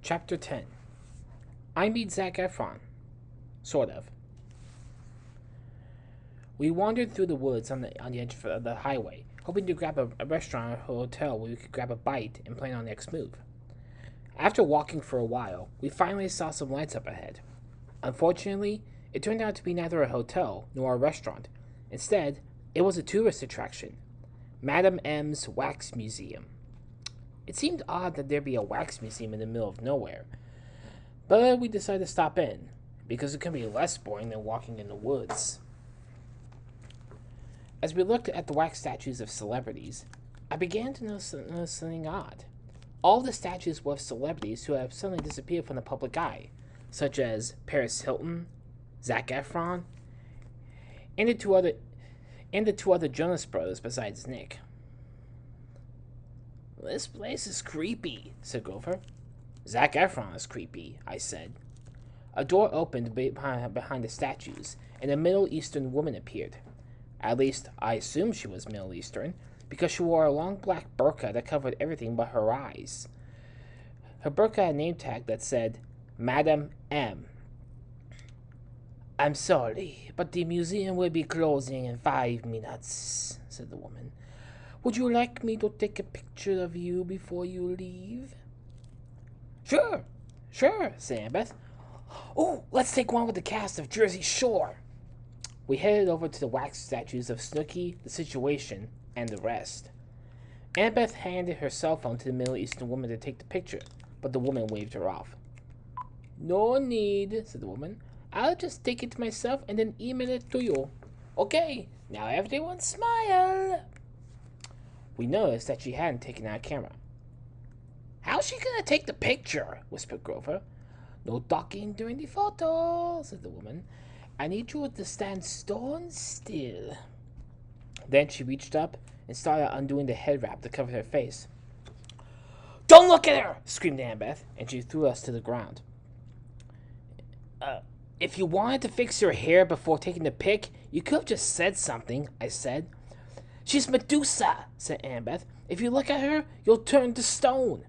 Chapter 10. I meet Zac Efron. Sort of. We wandered through the woods on the edge of the highway, hoping to grab a restaurant or hotel where we could grab a bite and plan our next move. After walking for a while, we finally saw some lights up ahead. Unfortunately, it turned out to be neither a hotel nor a restaurant. Instead, it was a tourist attraction, Madame M's Wax Museum. It seemed odd that there'd be a wax museum in the middle of nowhere, but we decided to stop in, because it could be less boring than walking in the woods. As we looked at the wax statues of celebrities, I began to notice something odd. All the statues were of celebrities who have suddenly disappeared from the public eye, such as Paris Hilton, Zac Efron, and the two other Jonas brothers besides Nick. "This place is creepy," said Grover. "Zac Efron is creepy," I said. A door opened behind the statues, and a Middle Eastern woman appeared. At least, I assumed she was Middle Eastern, because she wore a long black burqa that covered everything but her eyes. Her burqa had a name tag that said, Madame M. "I'm sorry, but the museum will be closing in 5 minutes, said the woman. "Would you like me to take a picture of you before you leave?" Sure, said Annabeth. "Oh, let's take one with the cast of Jersey Shore." We headed over to the wax statues of Snooki, The Situation, and the rest. Annabeth handed her cell phone to the Middle Eastern woman to take the picture, but the woman waved her off. "No need," said the woman. "I'll just take it myself and then email it to you. Okay, now everyone smile." We noticed that she hadn't taken out a camera. "How's she gonna take the picture?" whispered Grover. "No talking during the photo," said the woman. "I need you to stand stone still." Then she reached up and started undoing the head wrap that covered her face. "Don't look at her!" screamed Annabeth, and she threw us to the ground. If you wanted to fix your hair before taking the pic, you could have just said something," I said. "She's Medusa," said Annabeth. "If you look at her, you'll turn to stone."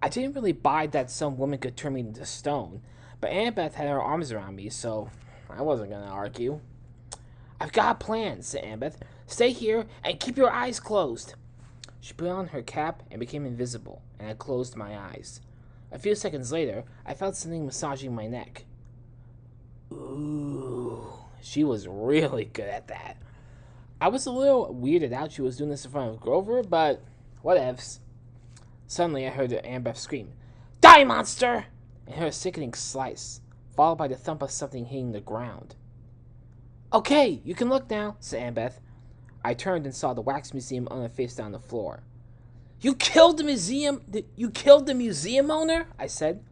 I didn't really buy that some woman could turn me into stone, but Annabeth had her arms around me, so I wasn't going to argue. "I've got a plan," said Annabeth. "Stay here and keep your eyes closed." She put on her cap and became invisible, and I closed my eyes. A few seconds later, I felt something massaging my neck. Ooh, she was really good at that. I was a little weirded out she was doing this in front of Grover, but whatevs. Suddenly, I heard Annabeth scream, "Die, monster!" and heard a sickening slice, followed by the thump of something hitting the ground. "Okay, you can look now," said Annabeth. I turned and saw the wax museum owner face down on the floor. You killed the museum owner?" I said.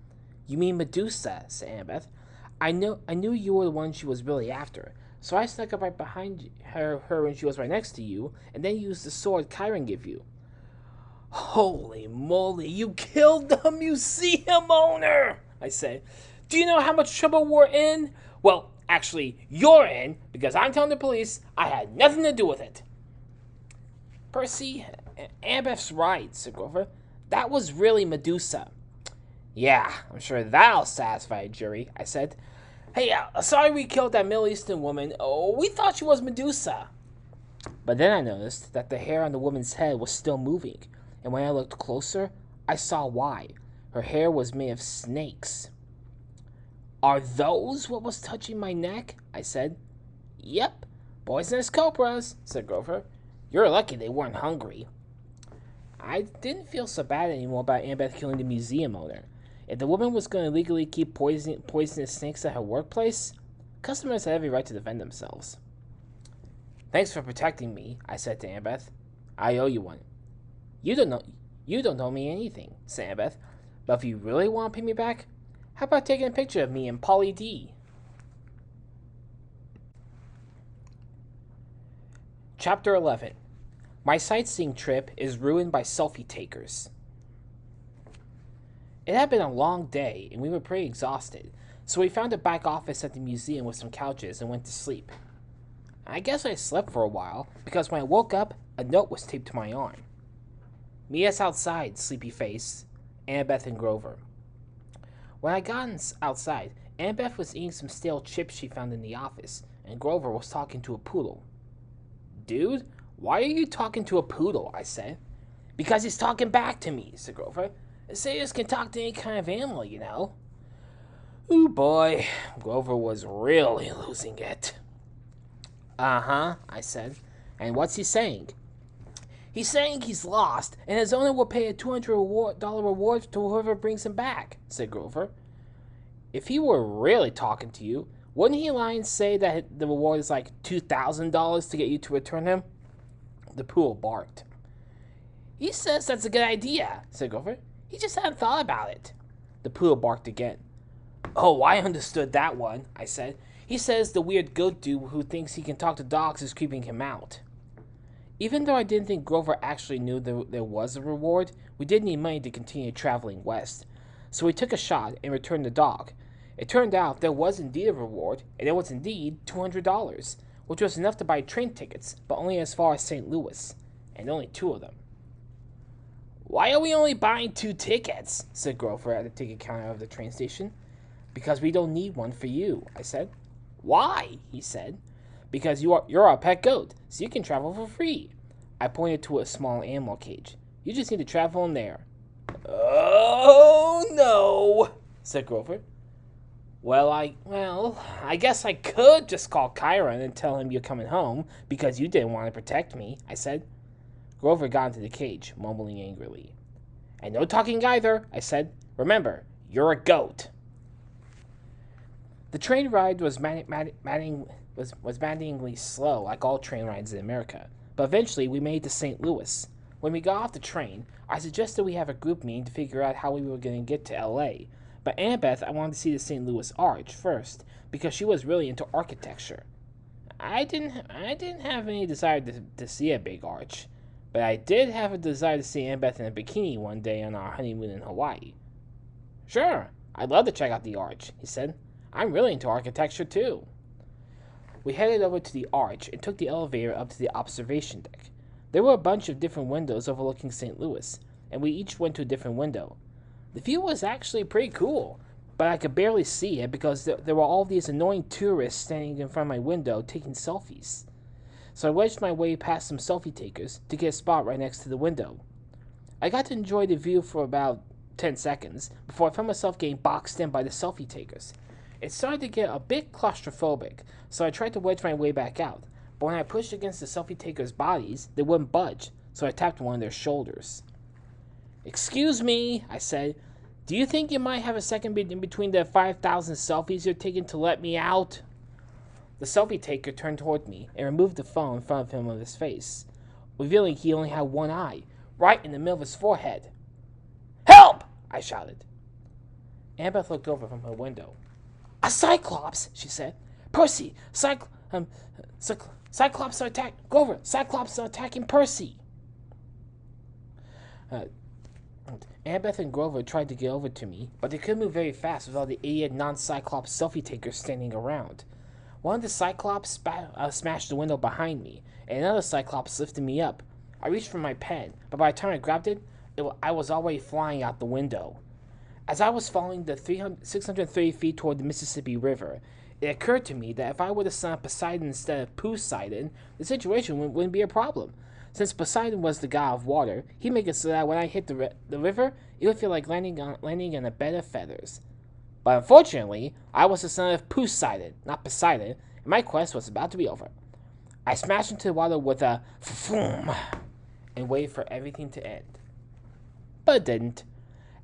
"You mean Medusa," said Annabeth. I knew you were the one she was really after, so I snuck up right behind her when she was right next to you, and then used the sword Chiron gave you." "Holy moly, you killed the museum owner!" I said. "Do you know how much trouble we're in? Well, actually, you're in, because I'm telling the police I had nothing to do with it." "Percy, Annabeth's right," said Grover. "That was really Medusa." "Yeah, I'm sure that'll satisfy a jury," I said. "Hey, sorry we killed that Middle Eastern woman. Oh, we thought she was Medusa." But then I noticed that the hair on the woman's head was still moving, and when I looked closer, I saw why. Her hair was made of snakes. "Are those what was touching my neck?" I said. "Yep, poisonous cobras," said Grover. "You're lucky they weren't hungry." I didn't feel so bad anymore about Annabeth killing the museum owner. If the woman was going to legally keep poisonous snakes at her workplace, customers had every right to defend themselves. "Thanks for protecting me," I said to Annabeth. "I owe you one." You don't owe me anything," said Annabeth. "But if you really want to pay me back, how about taking a picture of me and Polly D?" Chapter 11. My sightseeing trip is ruined by selfie takers. It had been a long day, and we were pretty exhausted, so we found a back office at the museum with some couches and went to sleep. I guess I slept for a while, because when I woke up, a note was taped to my arm. "Meet us outside, sleepy face. Annabeth and Grover." When I got outside, Annabeth was eating some stale chips she found in the office, and Grover was talking to a poodle. Dude, why are you talking to a poodle? I said. Because he's talking back to me, said Grover. Satyrs can talk to any kind of animal, you know. Ooh boy, Grover was really losing it. Uh-huh, I said. And what's he saying? He's saying he's lost, and his owner will pay a $200 reward to whoever brings him back, said Grover. If he were really talking to you, wouldn't he lie and say that the reward is like $2,000 to get you to return him? The poodle barked. He says that's a good idea, said Grover. He just hadn't thought about it. The poodle barked again. Oh, I understood that one, I said. He says the weird goat dude who thinks he can talk to dogs is creeping him out. Even though I didn't think Grover actually knew there was a reward, we did need money to continue traveling west. So we took a shot and returned the dog. It turned out there was indeed a reward, and it was indeed $200, which was enough to buy train tickets, but only as far as St. Louis, and only 2 of them. Why are we only buying 2 tickets? Said Grover at the ticket counter of the train station. Because we don't need one for you, I said. Why? He said. Because you're our pet goat, so you can travel for free. I pointed to a small animal cage. You just need to travel in there. Oh, no, said Grover. Well, I guess I could just call Chiron and tell him you're coming home because you didn't want to protect me, I said. Grover got into the cage, mumbling angrily. And no talking either, I said. Remember, you're a goat. The train ride was maddeningly slow, like all train rides in America, but eventually we made it to St. Louis. When we got off the train, I suggested we have a group meeting to figure out how we were going to get to L.A., but Annabeth, I wanted to see the St. Louis Arch first, because she was really into architecture. I didn't have any desire to see a big arch, but I did have a desire to see Annabeth in a bikini one day on our honeymoon in Hawaii. Sure, I'd love to check out the arch, he said. I'm really into architecture, too. We headed over to the arch and took the elevator up to the observation deck. There were a bunch of different windows overlooking St. Louis, and we each went to a different window. The view was actually pretty cool, but I could barely see it because there were all these annoying tourists standing in front of my window taking selfies. So I wedged my way past some selfie takers to get a spot right next to the window. I got to enjoy the view for about 10 seconds before I found myself getting boxed in by the selfie takers. It started to get a bit claustrophobic, so I tried to wedge my way back out, but when I pushed against the selfie takers' bodies, they wouldn't budge, so I tapped one of their shoulders. Excuse me, I said. Do you think you might have a second in between the 5,000 selfies you're taking to let me out? The selfie taker turned toward me and removed the phone in front of him of his face, revealing he only had one eye, right in the middle of his forehead. Help! I shouted. Annabeth looked over from her window. A cyclops, she said. Percy, Cyclops are attacking Grover. Cyclops are attacking Percy. Annabeth and Grover tried to get over to me, but they couldn't move very fast with all the idiot non-Cyclops selfie takers standing around. One of the Cyclops smashed the window behind me, and another Cyclops lifted me up. I reached for my pen, but by the time I grabbed it, I was already flying out the window. As I was falling the 630 feet toward the Mississippi River, it occurred to me that if I were to sign Poseidon instead of Poseidon, the situation wouldn't be a problem. Since Poseidon was the god of water, he'd make it so that when I hit the river, it would feel like landing on a bed of feathers. But unfortunately, I was the son of Poseidon, not Poseidon, and my quest was about to be over. I smashed into the water with a foom and waited for everything to end. But it didn't.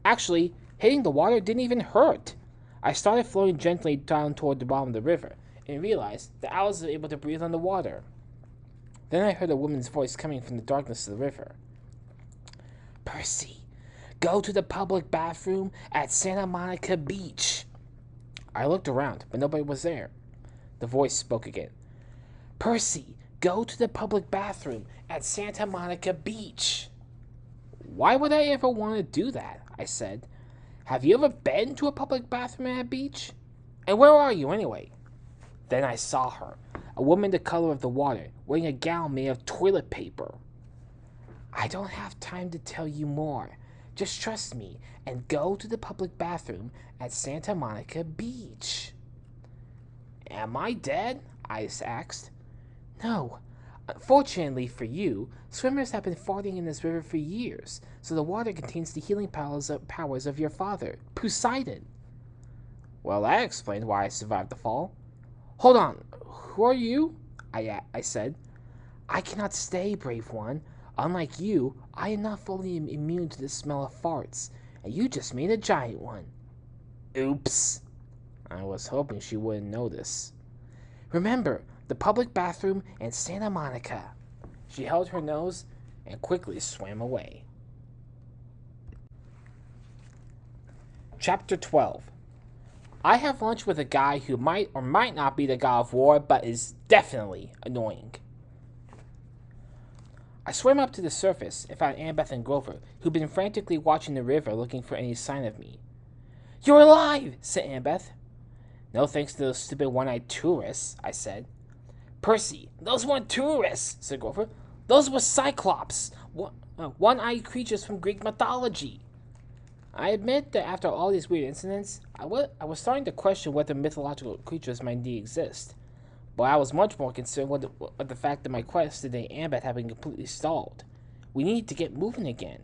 Actually, hitting the water didn't even hurt. I started floating gently down toward the bottom of the river and realized that I was able to breathe underwater. Then I heard a woman's voice coming from the darkness of the river. Percy, go to the public bathroom at Santa Monica Beach. I looked around, but nobody was there. The voice spoke again. Percy, go to the public bathroom at Santa Monica Beach. Why would I ever want to do that? I said. Have you ever been to a public bathroom at a beach? And where are you anyway? Then I saw her, a woman the color of the water, wearing a gown made of toilet paper. I don't have time to tell you more. Just trust me and go to the public bathroom at Santa Monica Beach. Am I dead? I asked. No. Fortunately for you, swimmers have been farting in this river for years, so the water contains the healing powers of your father, Poseidon. Well, that explains why I survived the fall. Hold on. Who are you? I said. I cannot stay, brave one. Unlike you, I am not fully immune to the smell of farts, and you just made a giant one. Oops. I was hoping she wouldn't notice. Remember, the public bathroom in Santa Monica. She held her nose and quickly swam away. Chapter 12. I have lunch with a guy who might or might not be the god of war, but is definitely annoying. I swam up to the surface and found Annabeth and Grover, who'd been frantically watching the river looking for any sign of me. You're alive, said Annabeth. No thanks to those stupid one-eyed tourists, I said. Percy, those weren't tourists, said Grover. Those were Cyclops, one-eyed creatures from Greek mythology. I admit that after all these weird incidents, I was starting to question whether mythological creatures might indeed exist. But I was much more concerned with the fact that my quest today Annabeth had been completely stalled. We need to get moving again.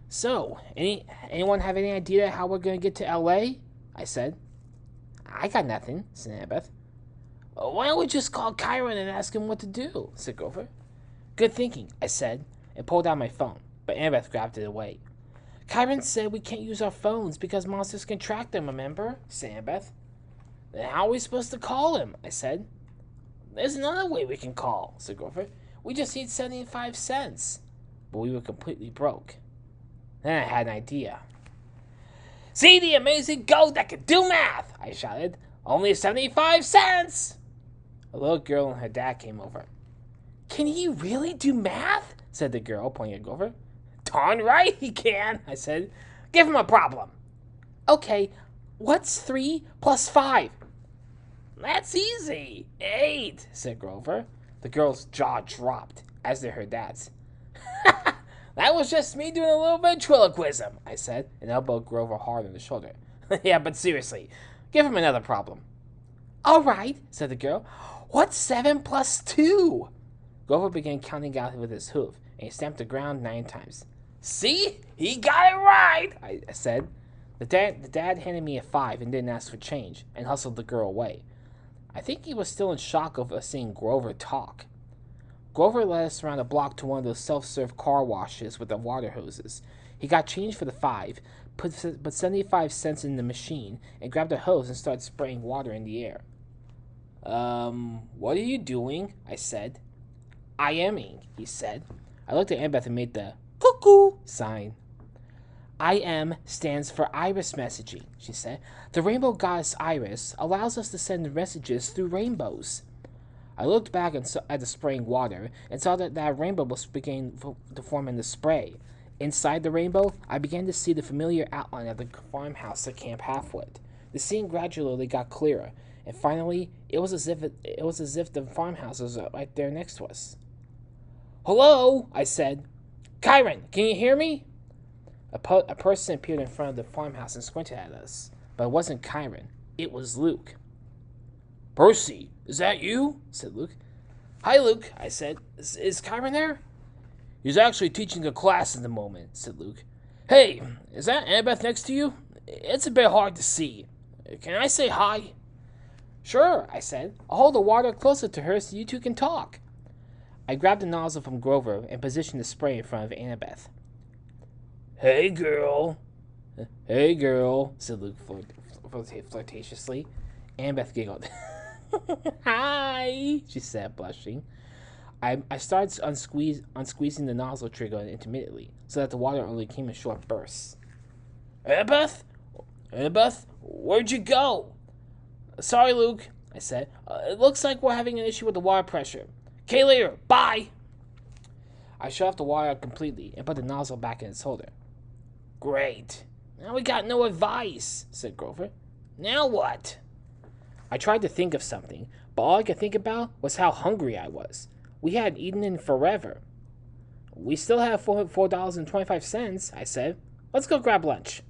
So, anyone have any idea how we're going to get to L.A.? I said. I got nothing, said Annabeth. Why don't we just call Chiron and ask him what to do, said Grover. Good thinking, I said, and pulled out my phone, but Annabeth grabbed it away. Chiron said we can't use our phones because monsters can track them, remember? Said Annabeth. Then how are we supposed to call him? I said. There's another way we can call, said Grover. We just need 75 cents. But we were completely broke. Then I had an idea. See the amazing goat that can do math, I shouted. Only 75 cents! A little girl and her dad came over. Can he really do math? Said the girl, pointing at Grover. Darn right he can, I said. Give him a problem. Okay, what's 3 plus 5? That's easy. 8, said Grover. The girl's jaw dropped, as did her dad's. That was just me doing a little ventriloquism, I said, and elbowed Grover hard on the shoulder. Yeah, but seriously, give him another problem. All right, said the girl. What's 7 plus 2? Grover began counting out with his hoof, and he stamped the ground 9 times. See? He got it right, I said. The dad handed me a 5 and didn't ask for change, and hustled the girl away. I think he was still in shock of us seeing Grover talk. Grover led us around the block to one of those self-serve car washes with the water hoses. He got change for the 5, put 75 cents in the machine, and grabbed a hose and started spraying water in the air. What are you doing? I said. I aming, he said. I looked at Annabeth and made the cuckoo sign. IM stands for iris messaging, she said. The rainbow goddess Iris allows us to send messages through rainbows. I looked back at the spraying water and saw that rainbow was beginning to form in the spray. Inside the rainbow, I began to see the familiar outline of the farmhouse at Camp Halfwood. The scene gradually got clearer, and finally, it was as if the farmhouse was right there next to us. Hello, I said. Chiron, can you hear me? A person appeared in front of the farmhouse and squinted at us, but it wasn't Chiron. It was Luke. Percy, is that you? Said Luke. Hi, Luke, I said. Is Chiron there? He's actually teaching a class at the moment, said Luke. Hey, is that Annabeth next to you? It's a bit hard to see. Can I say hi? Sure, I said. I'll hold the water closer to her so you two can talk. I grabbed the nozzle from Grover and positioned the spray in front of Annabeth. Hey, girl. Hey, girl, said Luke flirtatiously. Annabeth giggled. Hi, she said, blushing. I started unsqueezing the nozzle trigger intermittently, so that the water only came in short bursts. Annabeth? Annabeth, where'd you go? Sorry, Luke, I said. It looks like we're having an issue with the water pressure. Okay, later. Bye. I shut off the water completely and put the nozzle back in its holder. Great. Now we got no advice, said Grover. Now what? I tried to think of something, but all I could think about was how hungry I was. We hadn't eaten in forever. We still have $4.25, I said. Let's go grab lunch.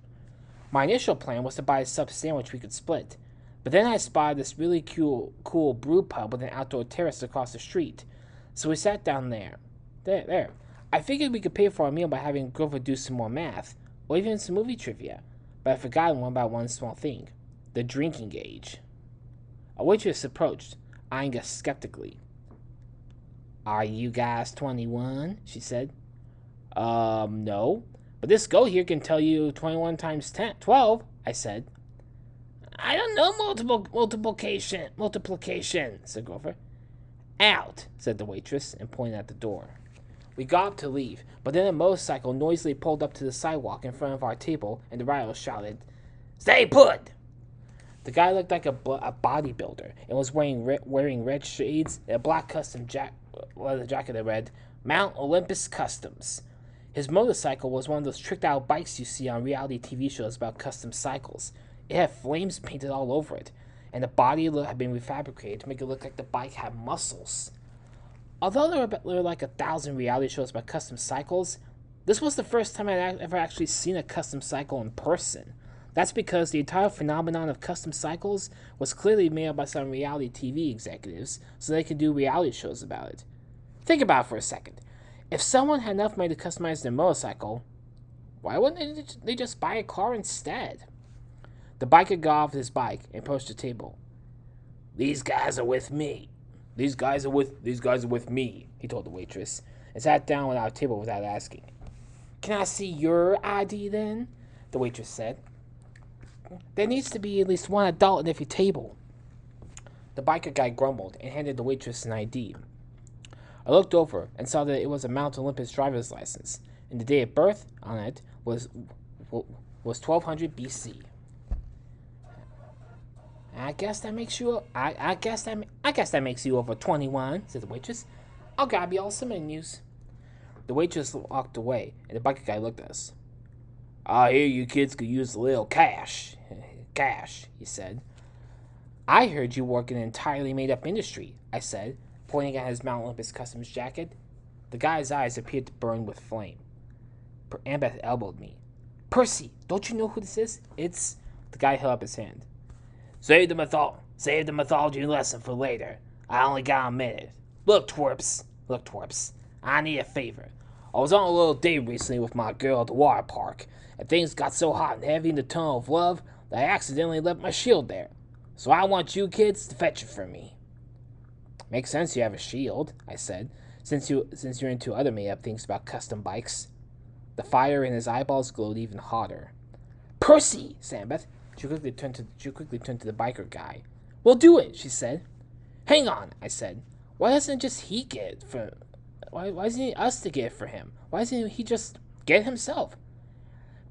My initial plan was to buy a sub sandwich we could split, but then I spotted this really cool brew pub with an outdoor terrace across the street, so we sat down there. There. I figured we could pay for our meal by having Grover do some more math, or even some movie trivia, but I'd forgotten about one small thing: the drinking age. A waitress approached, eyeing us skeptically. Are you guys 21? She said. No. But this go here can tell you 21 times 12, I said. I don't know multiplication, said Grover. Out, said the waitress, and pointed at the door. We got up to leave, but then a motorcycle noisily pulled up to the sidewalk in front of our table, and the rider shouted, Stay put! The guy looked like a bodybuilder and was wearing red shades and a black custom leather jacket that read, Mount Olympus Customs. His motorcycle was one of those tricked-out bikes you see on reality TV shows about custom cycles. It had flames painted all over it, and the body had been refabricated to make it look like the bike had muscles. Although there were like 1,000 reality shows about custom cycles, this was the first time I'd ever actually seen a custom cycle in person. That's because the entire phenomenon of custom cycles was clearly made up by some reality TV executives so they could do reality shows about it. Think about it for a second. If someone had enough money to customize their motorcycle, why wouldn't they just buy a car instead? The biker got off his bike and approached the table. These guys are with me. These guys are with me, he told the waitress, and sat down at our table without asking. Can I see your ID then? The waitress said. There needs to be at least one adult at every table. The biker guy grumbled and handed the waitress an ID. I looked over and saw that it was a Mount Olympus driver's license, and the date of birth on it was 1200 BC. I guess that makes you over 21, said the waitress. I'll grab you all some menus. The waitress walked away, and the biker guy looked at us. I hear you kids could use a little cash. Cash, he said. I heard you work in an entirely made-up industry, I said, pointing at his Mount Olympus Customs jacket. The guy's eyes appeared to burn with flame. Annabeth elbowed me. Percy, don't you know who this is? It's... The guy held up his hand. Save the mythology lesson for later. I only got a minute. Look, twerps. I need a favor. I was on a little date recently with my girl at the water park, and things got so hot and heavy in the tunnel of love that I accidentally left my shield there. So I want you kids to fetch it for me. Makes sense you have a shield, I said, since you're into other made-up things about custom bikes. The fire in his eyeballs glowed even hotter. Percy, said Annabeth. She quickly turned to the biker guy. We'll do it, she said. Hang on, I said. Why doesn't just he get it for... Why doesn't he need us to get it for him? Why doesn't he just get it himself?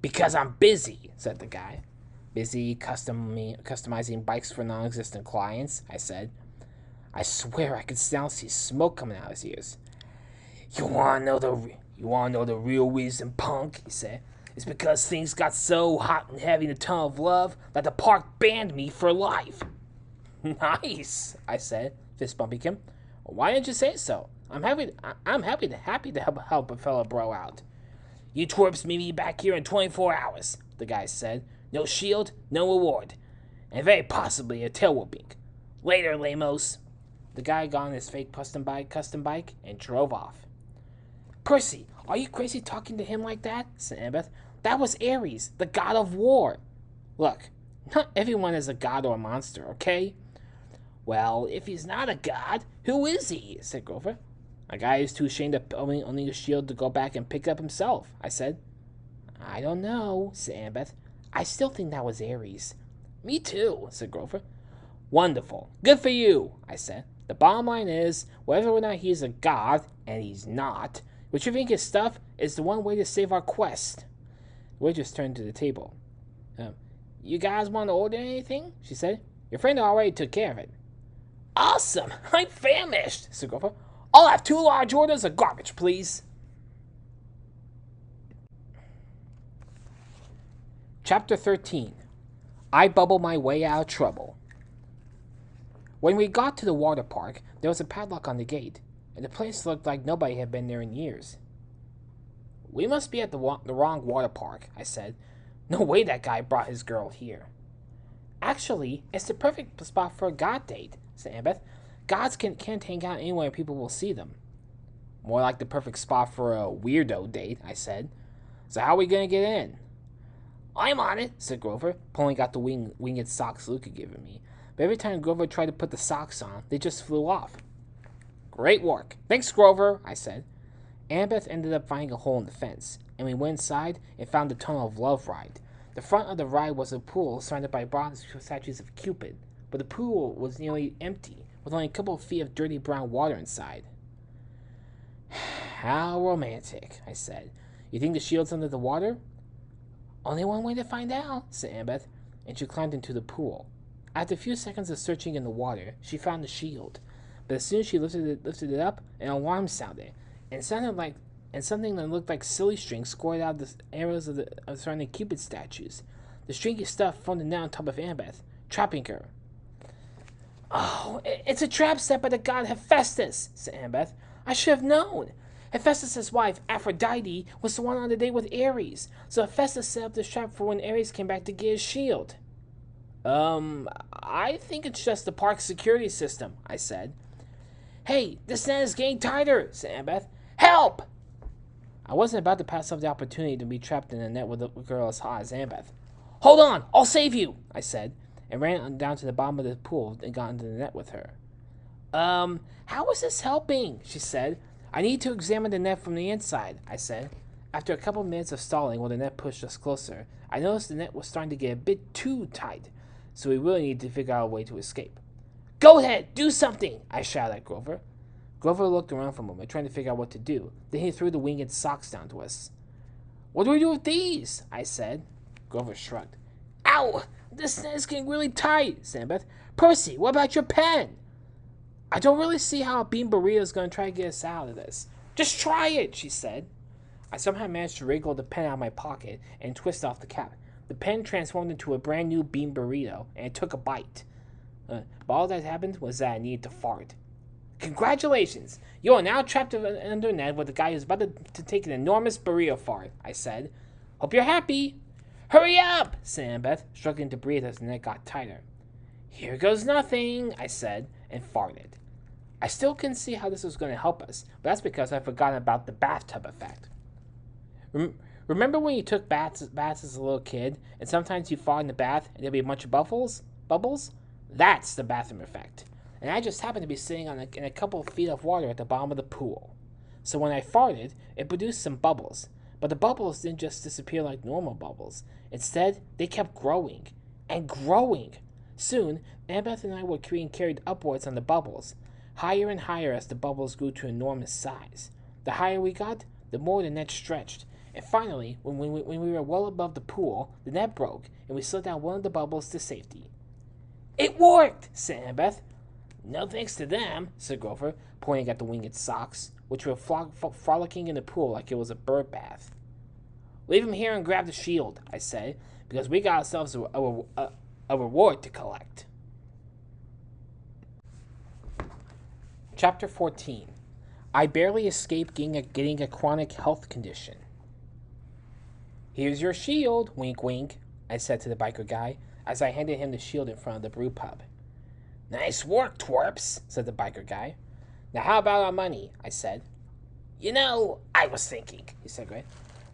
Because I'm busy, said the guy. Busy customizing bikes for non-existent clients, I said. I swear I could still see smoke coming out of his ears. You wanna know the real reason, punk? He said. It's because things got so hot and heavy in the tunnel of love that the park banned me for life. Nice, I said, fist bumping him. Why didn't you say so? I'm happy to help a fellow bro out. You twerps meet me back here in 24 hours, the guy said. No shield, no reward, and very possibly a tail whooping. Later, lamos. The guy got on his fake custom bike and drove off. Percy, are you crazy talking to him like that? Said Annabeth. That was Ares, the god of war. Look, not everyone is a god or a monster, okay? Well, if he's not a god, who is he? Said Grover. A guy who's too ashamed of owning a shield to go back and pick up himself, I said. I don't know, said Annabeth. I still think that was Ares. Me too, said Grover. Wonderful. Good for you, I said. The bottom line is, whether or not he's a god, and he's not, retrieving his stuff is the one way to save our quest. The waitress turned to the table. You guys want to order anything? She said. Your friend already took care of it. Awesome! I'm famished, said Grover. I'll have 2 large orders of garbage, please. Chapter 13. I bubble my way out of trouble. When we got to the water park, there was a padlock on the gate, and the place looked like nobody had been there in years. We must be at the wrong water park, I said. No way that guy brought his girl here. Actually, it's the perfect spot for a god date, said Annabeth. Gods can't hang out anywhere people will see them. More like the perfect spot for a weirdo date, I said. So how are we going to get in? I'm on it, said Grover, pulling out the winged socks Luke had given me. But every time Grover tried to put the socks on, they just flew off. Great work. Thanks, Grover, I said. Annabeth ended up finding a hole in the fence, and we went inside and found the Tunnel of Love ride. The front of the ride was a pool surrounded by bronze statues of Cupid, but the pool was nearly empty, with only a couple of feet of dirty brown water inside. How romantic, I said. You think the shield's under the water? Only one way to find out, said Annabeth, and she climbed into the pool. After a few seconds of searching in the water, she found the shield, but as soon as she lifted it up, an alarm sounded, and something that looked like silly string squirted out the arrows of the surrounding Cupid statues. The stringy stuff folded down on top of Annabeth, trapping her. Oh, it's a trap set by the god Hephaestus, said Annabeth. I should have known. Hephaestus' wife, Aphrodite, was the one on the date with Ares, so Hephaestus set up this trap for when Ares came back to get his shield. I think it's just the park's security system, I said. Hey, this net is getting tighter, said Annabeth. Help! I wasn't about to pass up the opportunity to be trapped in a net with a girl as hot as Annabeth. Hold on, I'll save you, I said, and ran down to the bottom of the pool and got into the net with her. How is this helping? She said. I need to examine the net from the inside, I said. After a couple minutes of stalling while the net pushed us closer, I noticed the net was starting to get a bit too tight, so we really needed to figure out a way to escape. Go ahead, do something, I shouted at Grover. Grover looked around for a moment, trying to figure out what to do. Then he threw the winged socks down to us. What do we do with these? I said. Grover shrugged. Ow! This net is getting really tight, said Annabeth. Percy, what about your pen? I don't really see how a bean burrito is going to try to get us out of this. Just try it, she said. I somehow managed to wriggle the pen out of my pocket and twist off the cap. The pen transformed into a brand new bean burrito, and it took a bite. But all that happened was that I needed to fart. Congratulations! You are now trapped under a net with a guy who's about to take an enormous burrito fart, I said. Hope you're happy. Hurry up, said Annabeth, struggling to breathe as the net got tighter. Here goes nothing, I said, and farted. I still couldn't see how this was going to help us, but that's because I'd forgotten about the bathtub effect. Remember when you took baths as a little kid, and sometimes you fart in the bath and there'd be a bunch of bubbles? That's the bathroom effect. And I just happened to be sitting in a couple of feet of water at the bottom of the pool. So when I farted, it produced some bubbles. But the bubbles didn't just disappear like normal bubbles. Instead, they kept growing and growing. Soon, Annabeth and I were being carried upwards on the bubbles, higher and higher as the bubbles grew to enormous size. The higher we got, the more the net stretched. And finally, when we were well above the pool, the net broke, and we slid down one of the bubbles to safety. It worked, said Annabeth. No thanks to them, said Grover, pointing at the winged socks, which were frolicking in the pool like it was a bird bath. Leave him here and grab the shield, I said, because we got ourselves a reward to collect. Chapter 14. I barely escaped getting a chronic health condition. Here's your shield, wink wink, I said to the biker guy, as I handed him the shield in front of the brew pub. Nice work, twerps, said the biker guy. Now how about our money, I said. You know, I was thinking, he said, right?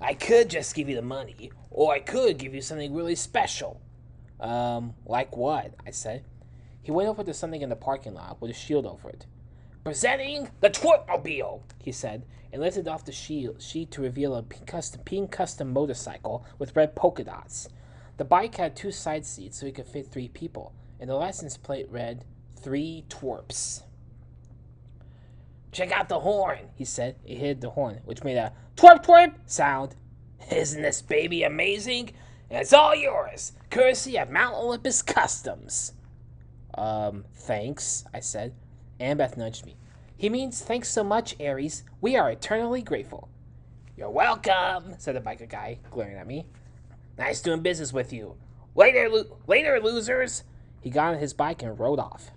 I could just give you the money, or I could give you something really special. Like what? I said. He went over to something in the parking lot with a shield over it. Presenting the Twerpmobile, he said, and lifted off the sheet to reveal a pink custom motorcycle with red polka dots. The bike had 2 side seats so it could fit 3 people, and the license plate read, 3 twerps. Check out the horn, he said. He hit the horn, which made a twerp twerp sound. Isn't this baby amazing? And it's all yours, courtesy of Mount Olympus Customs. Thanks, I said. Annabeth nudged me. He means thanks so much, Ares. We are eternally grateful. You're welcome, said the biker guy, glaring at me. Nice doing business with you. Later, losers. He got on his bike and rode off.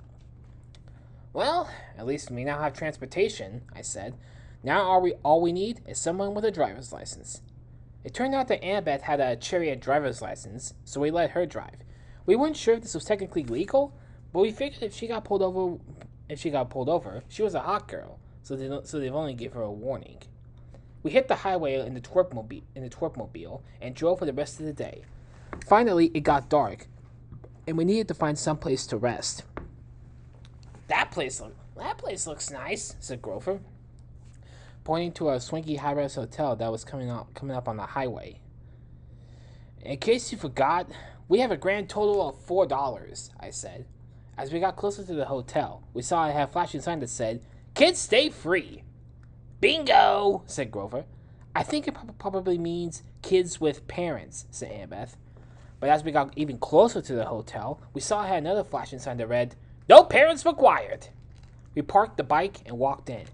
Well, at least we now have transportation, I said. Now all we need is someone with a driver's license. It turned out that Annabeth had a chariot driver's license, so we let her drive. We weren't sure if this was technically legal, but we figured if she got pulled over, she was a hot girl, so they've only give her a warning. We hit the highway in the twerpmobile and drove for the rest of the day. Finally, it got dark, and we needed to find some place to rest. That place looks nice," said Grover, pointing to a swanky high-rise hotel that was coming up on the highway. "In case you forgot, we have a grand total of $4, I said. As we got closer to the hotel, we saw it had a flashing sign that said, "Kids stay free." "Bingo," said Grover. "I think it probably means kids with parents," said Annabeth. But as we got even closer to the hotel, we saw it had another flashing sign that read, "No parents required." We parked the bike and walked in.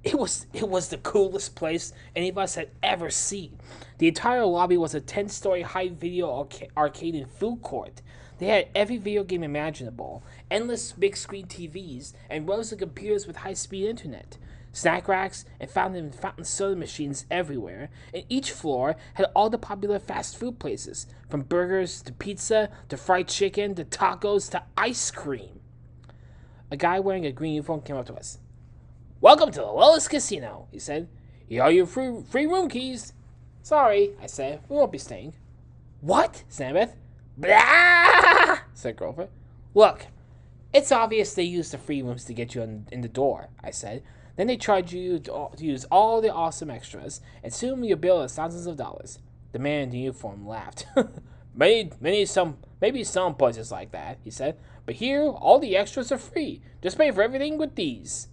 It was the coolest place any of us had ever seen. The entire lobby was a 10-story high video arcade and food court. They had every video game imaginable, endless big screen TVs, and rows of computers with high-speed internet. Snack racks and fountain soda machines everywhere, and each floor had all the popular fast food places, from burgers to pizza to fried chicken to tacos to ice cream. A guy wearing a green uniform came up to us. "Welcome to the Lotus Casino," he said. "Here are your free room keys." "Sorry," I said. "We won't be staying." "What?" said Annabeth. "Blah!" said Grover. "Look, it's obvious they use the free rooms to get you in the door," I said. "Then they charge you to use all the awesome extras, and soon your bill is thousands of dollars." The man in the uniform laughed. Maybe some places like that," he said. "But here, all the extras are free. Just pay for everything with these."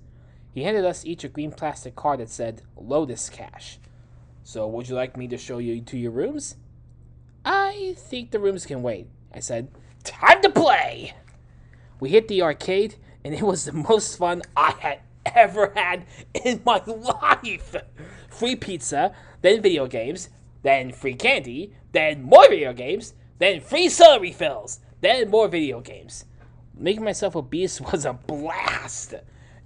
He handed us each a green plastic card that said Lotus Cash. "So would you like me to show you to your rooms?" "I think the rooms can wait," I said. "Time to play!" We hit the arcade, and it was the most fun I had ever had in my life. Free pizza, then video games, then free candy, then more video games, then free soda refills, then more video games. Making myself obese was a blast.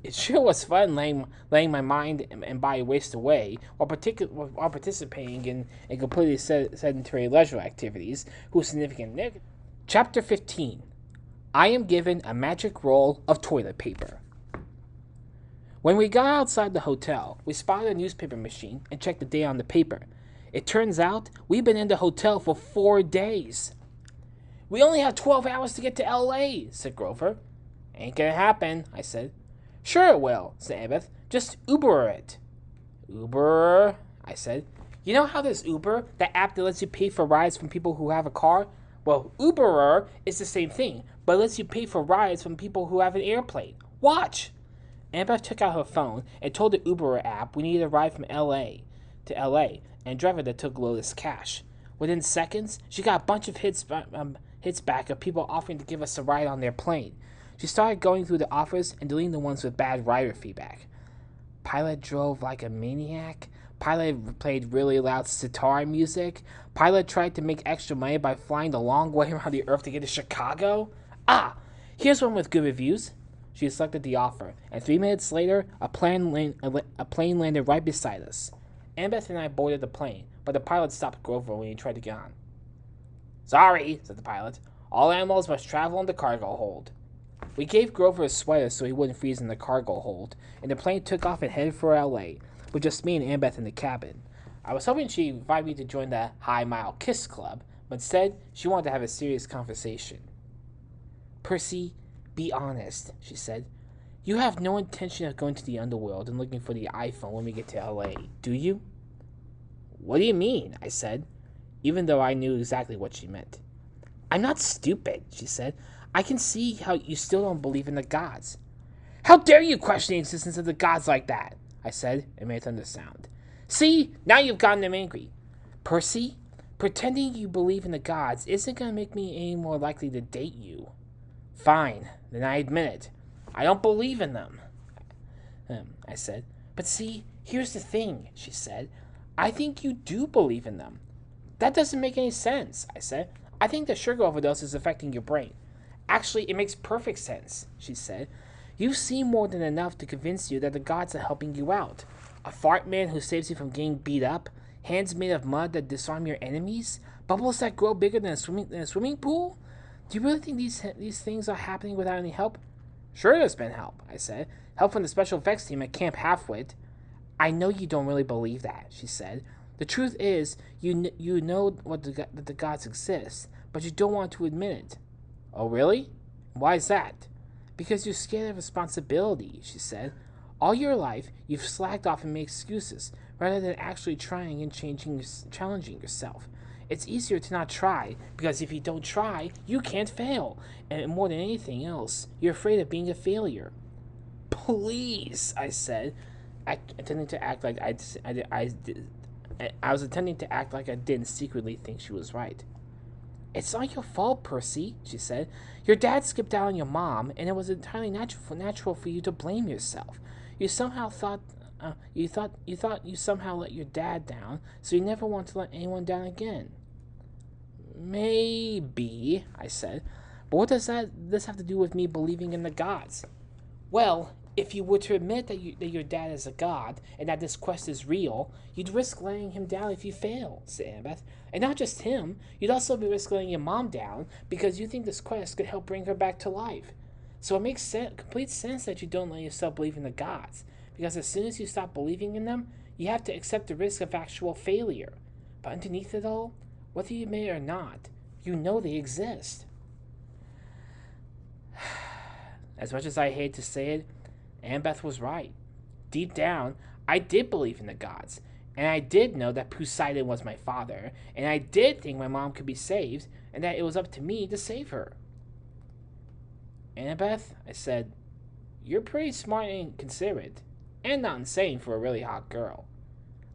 It sure was fun letting my mind and body waste away while participating in completely sedentary leisure activities whose significant Chapter 15. I am given a magic roll of toilet paper. When we got outside the hotel, we spotted a newspaper machine and checked the date on the paper. It turns out we've been in the hotel for 4 days. "We only have 12 hours to get to L.A., said Grover. "Ain't gonna happen," I said. "Sure it will," said Annabeth. "Just Uber it." "Uber?" I said. "You know how there's Uber, that app that lets you pay for rides from people who have a car? Well, Uberer is the same thing, but it lets you pay for rides from people who have an airplane. Watch!" Annabeth took out her phone and told the Uberer app we needed a ride from L.A. to L.A. and a driver that took Lotus Cash. Within seconds, she got a bunch of hits back of people offering to give us a ride on their plane. She started going through the offers and deleting the ones with bad rider feedback. Pilot drove like a maniac. Pilot played really loud sitar music. Pilot tried to make extra money by flying the long way around the earth to get to Chicago. Here's one with good reviews. She selected the offer, and 3 minutes later, a plane landed right beside us. Annabeth and I boarded the plane, but the pilot stopped Grover when he tried to get on. "Sorry," said the pilot. "All animals must travel in the cargo hold." We gave Grover a sweater so he wouldn't freeze in the cargo hold, and the plane took off and headed for L.A., with just me and Annabeth in the cabin. I was hoping she'd invite me to join the High Mile Kiss Club, but instead, she wanted to have a serious conversation. "Percy, be honest," she said. "You have no intention of going to the underworld and looking for the iPhone when we get to L.A., do you?" "What do you mean?" I said, even though I knew exactly what she meant. "I'm not stupid," she said. "I can see how you still don't believe in the gods." "How dare you question the existence of the gods like that?" I said, and made thunder sound. "See, now you've gotten them angry." "Percy, pretending you believe in the gods isn't going to make me any more likely to date you." "Fine, then I admit it. I don't believe in them," I said. "But see, here's the thing," she said. "I think you do believe in them." "That doesn't make any sense," I said. "I think the sugar overdose is affecting your brain." "Actually, it makes perfect sense," she said. "You've seen more than enough to convince you that the gods are helping you out. A fart man who saves you from getting beat up? Hands made of mud that disarm your enemies? Bubbles that grow bigger than a swimming pool? Do you really think these things are happening without any help? Sure, there's been help, I said. Help from the special effects team at Camp Halfwit. I know you don't really believe that, she said. The truth is, you know that the gods exist, but you don't want to admit it. Oh, really? Why is that? Because you're scared of responsibility, she said. All your life, you've slacked off and made excuses, rather than actually trying and challenging yourself. It's easier to not try, because if you don't try, you can't fail. And more than anything else, you're afraid of being a failure. Please, I said, attempting to act like I was attempting to act like I didn't secretly think she was right. It's not your fault, Percy, she said. Your dad skipped out on your mom, and it was entirely natural for you to blame yourself. You somehow thought you somehow let your dad down, so you never want to let anyone down again. Maybe, I said. But what does this have to do with me believing in the gods? Well, if you were to admit that your dad is a god and that this quest is real, you'd risk letting him down if you fail, said Annabeth. And not just him, you'd also be risking letting your mom down because you think this quest could help bring her back to life. So it makes complete sense that you don't let yourself believe in the gods, because as soon as you stop believing in them, you have to accept the risk of actual failure. But underneath it all, whether you admit it or not, you know they exist. As much as I hate to say it, Annabeth was right. Deep down, I did believe in the gods, and I did know that Poseidon was my father, and I did think my mom could be saved, and that it was up to me to save her. Annabeth, I said, you're pretty smart and considerate, and not insane for a really hot girl.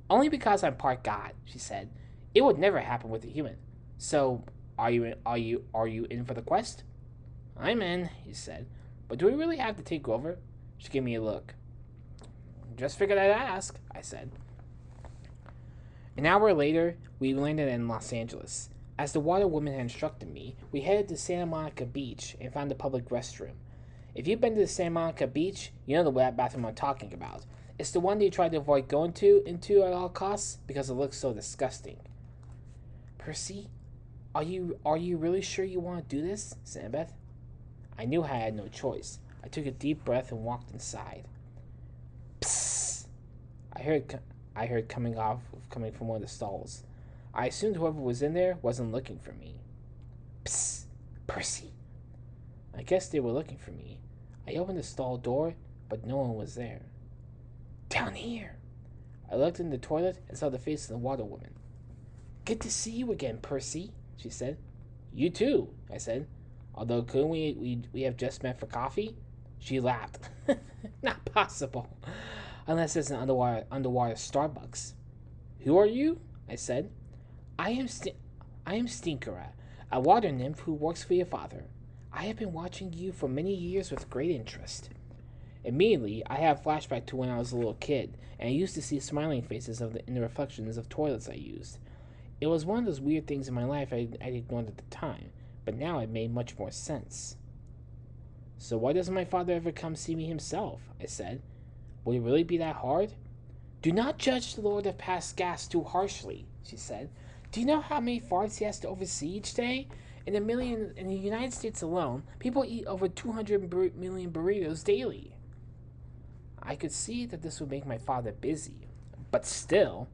Only because I'm part god, she said. It would never happen with a human. So, are you in for the quest? I'm in, he said. But do we really have to take Grover? She gave me a look. Just figured I'd ask, I said. An hour later, we landed in Los Angeles. As the water woman had instructed me, we headed to Santa Monica Beach and found a public restroom. If you've been to the Santa Monica Beach, you know the bathroom I'm talking about. It's the one that you try to avoid going into at all costs because it looks so disgusting. Percy, are you really sure you want to do this? said Annabeth. I knew I had no choice. I took a deep breath and walked inside. Psst! I heard coming from one of the stalls. I assumed whoever was in there wasn't looking for me. Psst! Percy! I guess they were looking for me. I opened the stall door, but no one was there. Down here! I looked in the toilet and saw the face of the water woman. Good to see you again, Percy, she said. You too, I said. Although couldn't we have just met for coffee? She laughed. Not possible. Unless it's an underwater Starbucks. Who are you? I said. I am Stinkera, a water nymph who works for your father. I have been watching you for many years with great interest. Immediately, I had a flashback to when I was a little kid, and I used to see smiling faces in the reflections of toilets I used. It was one of those weird things in my life I'd ignored at the time, but now it made much more sense. So why doesn't my father ever come see me himself? I said. Would it really be that hard? Do not judge the Lord of Past Gas too harshly, she said. Do you know how many farts he has to oversee each day? In the United States alone, people eat over 200 million burritos daily. I could see that this would make my father busy, but still,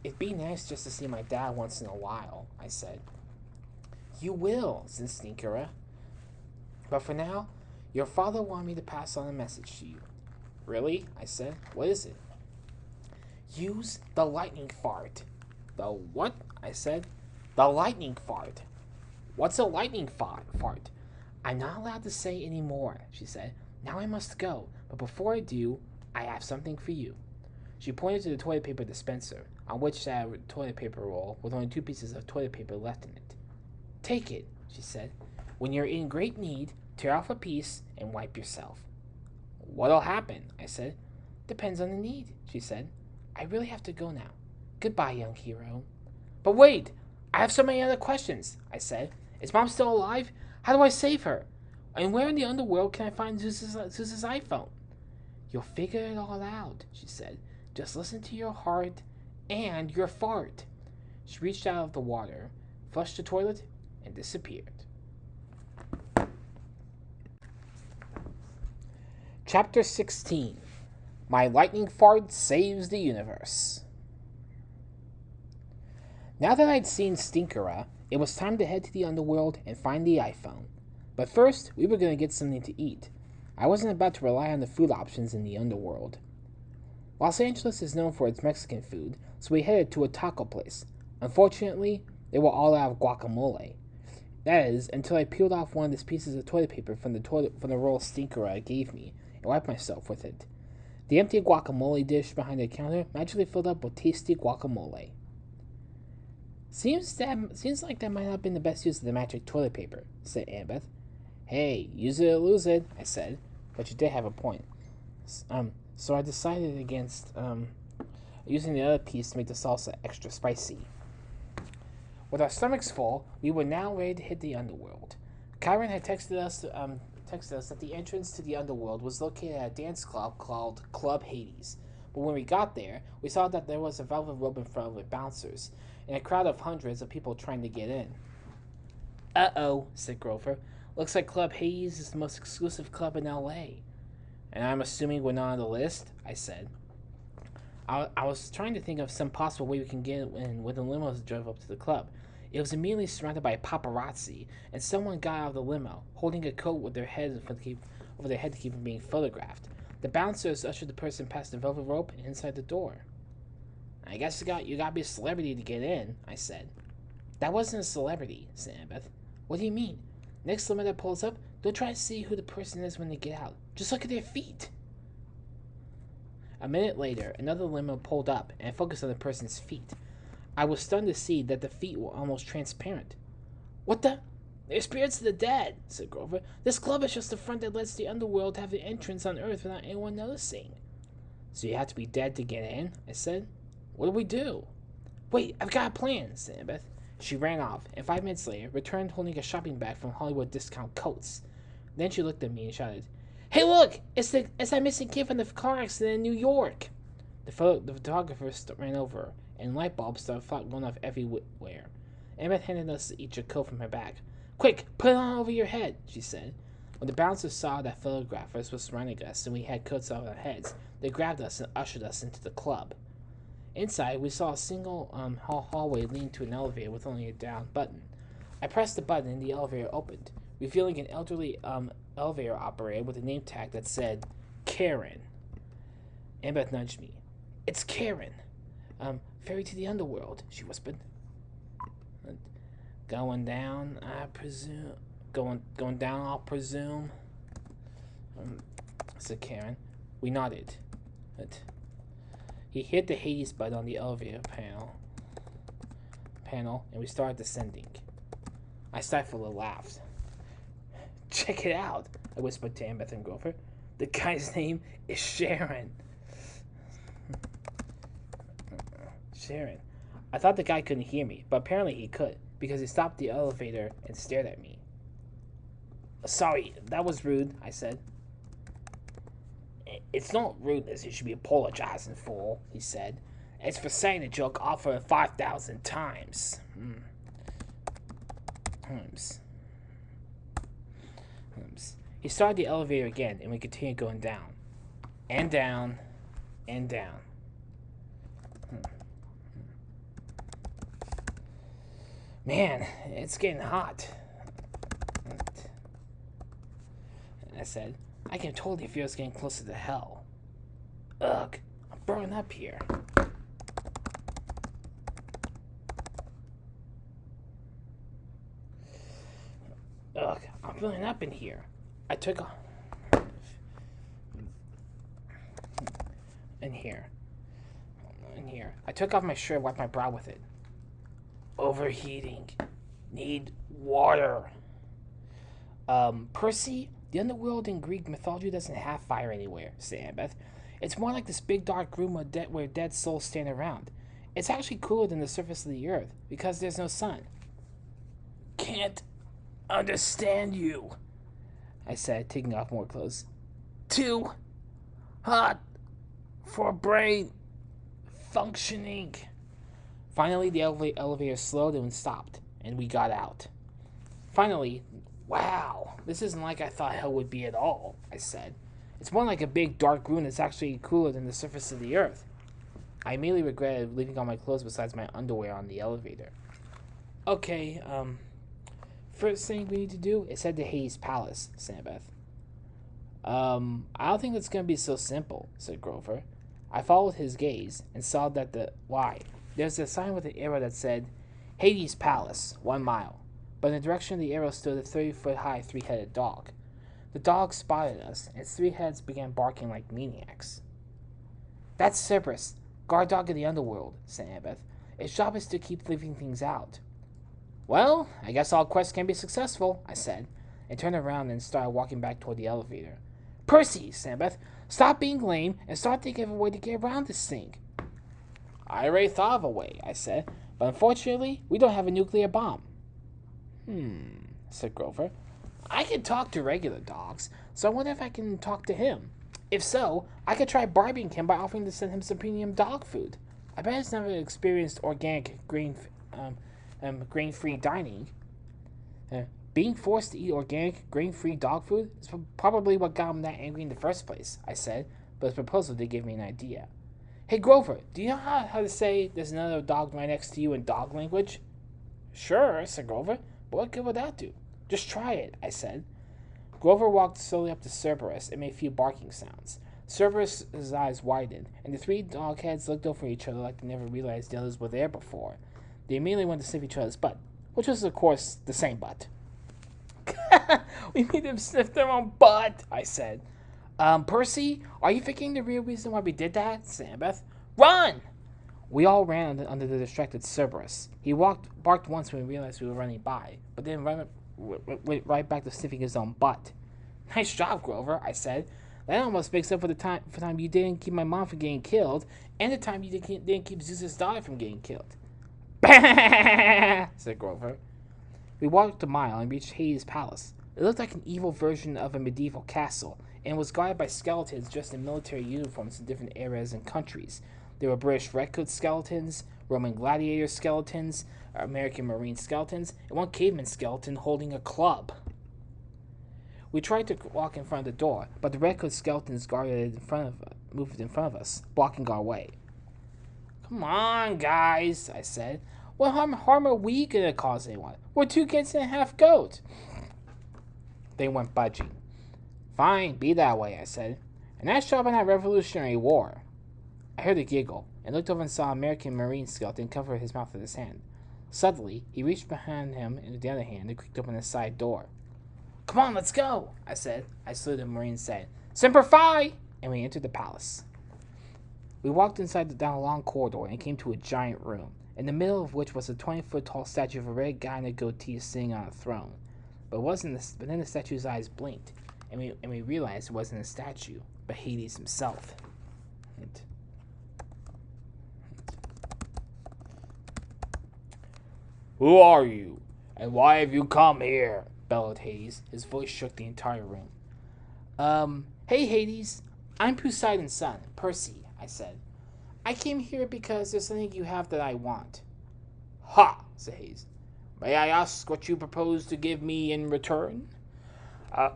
it'd be nice just to see my dad once in a while, I said. You will, said Stinkera. But for now, your father wanted me to pass on a message to you. Really? I said. What is it? Use the lightning fart. The what? I said. The lightning fart. What's a lightning fart? I'm not allowed to say any more, she said. Now I must go, but before I do, I have something for you. She pointed to the toilet paper dispenser, on which sat a toilet paper roll with only 2 pieces of toilet paper left in it. Take it, she said. When you're in great need, tear off a piece and wipe yourself. What'll happen? I said. Depends on the need, she said. I really have to go now. Goodbye, young hero. But wait! I have so many other questions, I said. Is Mom still alive? How do I save her? And where in the underworld can I find Zeus's iPhone? You'll figure it all out, she said. Just listen to your heart and your fart. She reached out of the water, flushed the toilet, and disappeared. Chapter 16. My lightning fart saves the universe. Now that I'd seen Stinkera, it was time to head to the underworld and find the iPhone. But first, we were going to get something to eat. I wasn't about to rely on the food options in the underworld. Los Angeles is known for its Mexican food, so we headed to a taco place. Unfortunately, they were all out of guacamole. That is, until I peeled off one of these pieces of toilet paper from the roll Stinkera gave me and wiped myself with it. The empty guacamole dish behind the counter magically filled up with tasty guacamole. Seems like that might not have been the best use of the magic toilet paper, said Annabeth. Hey, use it or lose it, I said, but you did have a point. So I decided against using the other piece to make the salsa extra spicy. With our stomachs full, we were now ready to hit the underworld. Kyron had texted us that the entrance to the underworld was located at a dance club called Club Hades. But when we got there, we saw that there was a velvet rope in front with bouncers, and a crowd of hundreds of people trying to get in. Uh-oh, said Grover. Looks like Club Hades is the most exclusive club in L.A. And I'm assuming we're not on the list, I said. I was trying to think of some possible way we can get in when the limos drove up to the club. It was immediately surrounded by paparazzi, and someone got out of the limo, holding a coat with their head over their head to keep from being photographed. The bouncers ushered the person past the velvet rope and inside the door. I guess you gotta be a celebrity to get in, I said. That wasn't a celebrity, said Annabeth. What do you mean? Next limo that pulls up, don't try to see who the person is when they get out. Just look at their feet. A minute later, another limo pulled up, and I focused on the person's feet. I was stunned to see that the feet were almost transparent. What the? They're spirits of the dead, said Grover. This club is just the front that lets the underworld have the entrance on Earth without anyone noticing. So you have to be dead to get in, I said. What do we do? Wait, I've got a plan, said Annabeth. She ran off, and 5 minutes later, returned holding a shopping bag from Hollywood Discount Coats. Then she looked at me and shouted, Hey, look! It's that missing kid from the car accident in New York! The photographer ran over, and light bulbs started going off everywhere. Annabeth handed us each a coat from her bag. Quick, put it on over your head, she said. When the bouncers saw that photographers were surrounding us and we had coats on our heads, they grabbed us and ushered us into the club. Inside, we saw a single hallway leading to an elevator with only a down button. I pressed the button and the elevator opened, revealing an elderly elevator operator with a name tag that said, Karen. Annabeth nudged me. It's Karen. Ferry to the underworld, she whispered. Going down, I presume. Going down, I'll presume. Said Karen. We nodded. He hit the Hades button on the elevator panel, and we started descending. I stifled a laugh. Check it out, I whispered to Annabeth and Grover. The guy's name is Sharon. Sharon. I thought the guy couldn't hear me, but apparently he could, because he stopped the elevator and stared at me. Sorry, that was rude, I said. It's not rudeness you should be apologizing for, he said. It's for saying a joke offered 5,000 times. He started the elevator again, and we continued going down. And down. And down. Man, it's getting hot. I said, I can totally feel it's getting closer to hell. Ugh, I'm burning up here. Ugh, I'm burning up in here. I took off. In here. I took off my shirt, wiped my brow with it. Overheating. Need water. Percy, the underworld in Greek mythology doesn't have fire anywhere, said Annabeth. It's more like this big dark room where dead souls stand around. It's actually cooler than the surface of the earth, because there's no sun. Can't understand you, I said, taking off more clothes. Too Hot for a brain functioning. Finally, the elevator slowed and stopped, and we got out. Finally, wow, this isn't like I thought hell would be at all, I said. It's more like a big dark room that's actually cooler than the surface of the earth. I immediately regretted leaving all my clothes besides my underwear on the elevator. Okay, first thing we need to do is head to Hades Palace, Annabeth. I don't think it's gonna be so simple, said Grover. I followed his gaze and saw that there's a sign with an arrow that said, Hades Palace, 1 mile. But in the direction of the arrow stood a 30-foot-high three-headed dog. The dog spotted us, and its 3 heads began barking like maniacs. That's Cerberus, guard dog of the underworld, said Annabeth. Its job is to keep leaving things out. Well, I guess all quests can be successful, I said, and turned around and started walking back toward the elevator. Percy, said Annabeth, stop being lame and start thinking of a way to get around this thing. I already thought of a way, I said, but unfortunately, we don't have a nuclear bomb. Said Grover. I can talk to regular dogs, so I wonder if I can talk to him. If so, I could try bribing him by offering to send him some premium dog food. I bet he's never experienced organic, grain-free dining. Being forced to eat organic, grain-free dog food is probably what got him that angry in the first place, I said, but his proposal did give me an idea. Hey, Grover, do you know how to say there's another dog right next to you in dog language? Sure, said Grover, but what good would that do? Just try it, I said. Grover walked slowly up to Cerberus and made a few barking sounds. Cerberus's eyes widened, and the 3 dog heads looked over each other like they never realized the others were there before. They immediately went to sniff each other's butt, which was, of course, the same butt. We made them sniff their own butt, I said. Percy, are you thinking the real reason why we did that? Said Annabeth. Run! We all ran under the distracted Cerberus. He barked once when we realized we were running by, but then went right back to sniffing his own butt. Nice job, Grover, I said. That almost makes up for the time you didn't keep my mom from getting killed, and the time you didn't keep Zeus's daughter from getting killed. Said Grover. We walked a mile and reached Hades Palace. It looked like an evil version of a medieval castle, and was guarded by skeletons dressed in military uniforms in different eras and countries. There were British Redcoat skeletons, Roman gladiator skeletons, American Marine skeletons, and one caveman skeleton holding a club. We tried to walk in front of the door, but the Redcoat skeletons moved in front of us, blocking our way. Come on, guys, I said. What harm are we going to cause anyone? We're 2 kids and a half goat. They weren't budging. Fine, be that way, I said. A nice job in that Revolutionary War. I heard a giggle, and looked over and saw an American Marine skeleton cover his mouth with his hand. Suddenly, he reached behind him and with the other hand and creaked open the side door. Come on, let's go, I said. I saluted the Marine and said, Semper Fi! And we entered the palace. We walked down a long corridor and came to a giant room, in the middle of which was a 20-foot-tall statue of a red guy in a goatee sitting on a throne. But then the statue's eyes blinked, and we realized it wasn't a statue, but Hades himself. Who are you, and why have you come here? Bellowed Hades. His voice shook the entire room. Hey Hades, I'm Poseidon's son, Percy, I said. I came here because there's something you have that I want. Ha, said Hades. May I ask what you propose to give me in return? I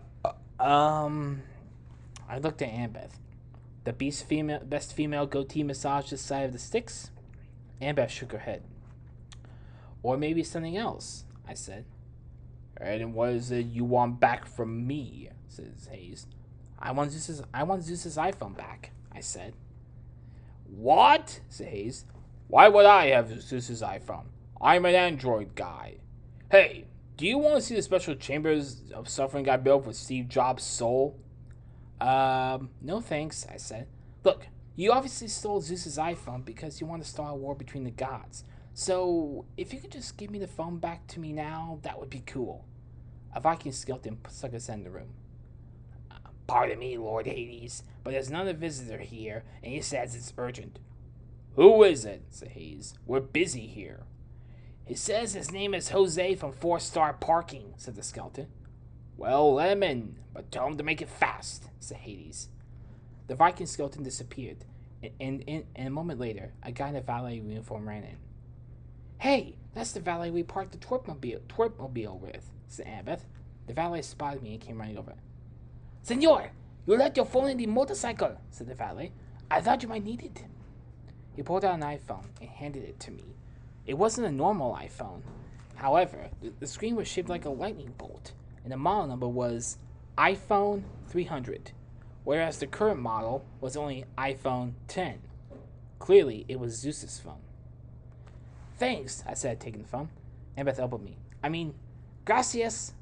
looked at Annabeth. The best female goatee massage this side of the sticks? Annabeth shook her head. Or maybe something else, I said. And what is it you want back from me? Says Hades. I want Zeus's iPhone back, I said. What? Said Hades. Why would I have Zeus's iPhone? I'm an Android guy. Hey, do you want to see the special chambers of suffering I built with Steve Jobs' soul? No thanks, I said. Look, you obviously stole Zeus's iPhone because you want to start a war between the gods. So, if you could just give me the phone back to me now, that would be cool. A Viking skeleton stuck his head in the room. Pardon me, Lord Hades, but there's another visitor here, and he says it's urgent. Who is it? Said Hades. We're busy here. He says his name is Jose from 4-Star Parking, said the skeleton. Well, let him in, but tell him to make it fast, said Hades. The Viking skeleton disappeared, and a moment later, a guy in a valet uniform ran in. "Hey, that's the valet we parked the twerpmobile with," said Annabeth. The valet spotted me and came running over. "Senor, you left your phone in the motorcycle," said the valet. "I thought you might need it." He pulled out an iPhone and handed it to me. It wasn't a normal iPhone. However, the screen was shaped like a lightning bolt, and the model number was iPhone 300, whereas the current model was only iPhone 10. Clearly, it was Zeus's phone. "Thanks," I said, taking the phone. Annabeth elbowed me. Gracias."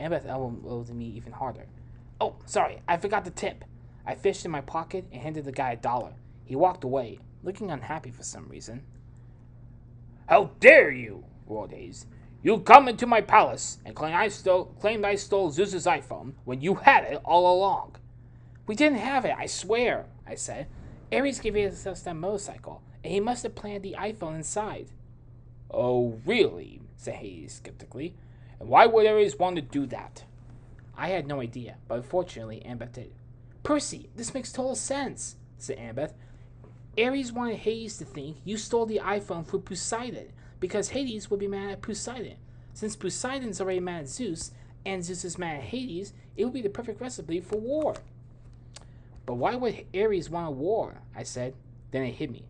Annabeth elbowed me even harder. "Oh, sorry, I forgot the tip." I fished in my pocket and handed the guy $1. He walked away, looking unhappy for some reason. "How dare you!" roared Hayes. "You come into my palace and claimed I stole Zeus's iPhone when you had it all along." "We didn't have it, I swear," I said. "Ares gave us that motorcycle, and he must have planted the iPhone inside." "Oh, really?" said Hayes skeptically. "And why would Ares want to do that?" I had no idea, but unfortunately Annabeth did. "Percy, this makes total sense," said Annabeth. "Ares wanted Hades to think you stole the iPhone for Poseidon, because Hades would be mad at Poseidon. Since Poseidon's already mad at Zeus, and Zeus is mad at Hades, it would be the perfect recipe for war." "But why would Ares want a war?" I said. Then it hit me.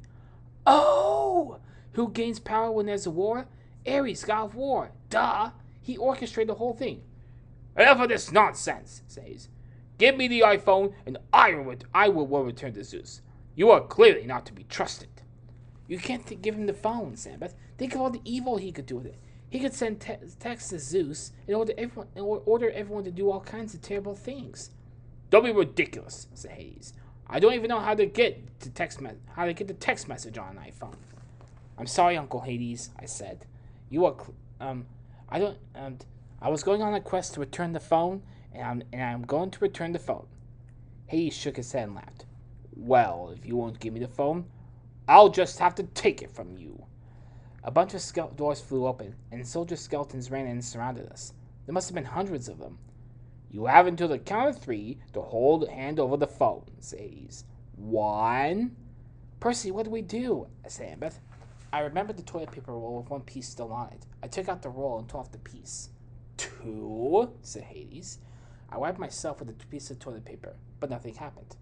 "Oh! Who gains power when there's a war? Ares, god of war. Duh! He orchestrated the whole thing." "Enough of this nonsense," says Hayes. "Give me the iPhone, and I will return to Zeus. You are clearly not to be trusted." "You can't give him the phone, Annabeth. Think of all the evil he could do with it. He could send texts to Zeus and order everyone to do all kinds of terrible things." "Don't be ridiculous," said Hades. "I don't even know how to get the text message on an iPhone." "I'm sorry, Uncle Hades," I said. I was going on a quest to return the phone, and I'm going to return the phone." Hades shook his head and laughed. "Well, if you won't give me the phone, I'll just have to take it from you." A bunch of doors flew open, and soldier skeletons ran in and surrounded us. There must have been hundreds of them. "You have until the count of 3 to hand over the phone," said Hades. 1. "Percy, what do we do?" I said Annabeth. I remembered the toilet paper roll with one piece still on it. I took out the roll and tore off the piece. 2, said Hades. I wiped myself with a piece of toilet paper, but nothing happened.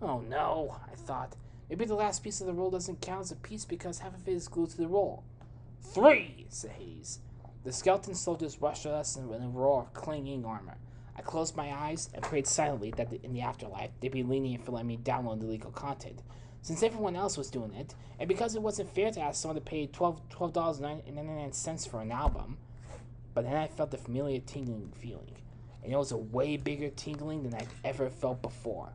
"Oh no," I thought. "Maybe the last piece of the roll doesn't count as a piece because half of it is glued to the roll." 3, said Hades. The skeleton soldiers rushed at us in a roar of clanging armor. I closed my eyes and prayed silently that in the afterlife they'd be lenient for letting me download illegal content, since everyone else was doing it, and because it wasn't fair to ask someone to pay $12.99 for an album. But then I felt the familiar tingling feeling, and it was a way bigger tingling than I'd ever felt before.